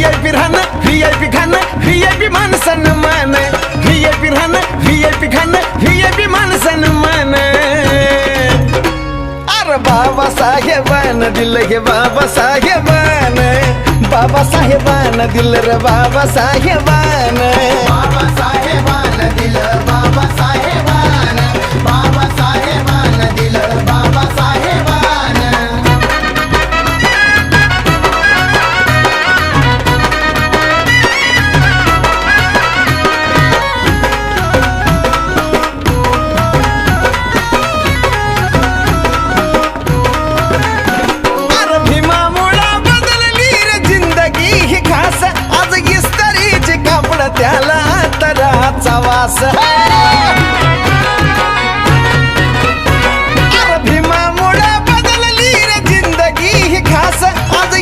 VIP राहणं VIP खाणं VIP मान सन्मान VIP राहणं VIP खाणं VIP मान सन्मान अरे बाबासाहेबान दिलं गे बाबासाहेबान बाबासाहेबान दिलं रे बाबासाहेबान बाबासाहेबान दिलं बाबासाहेबान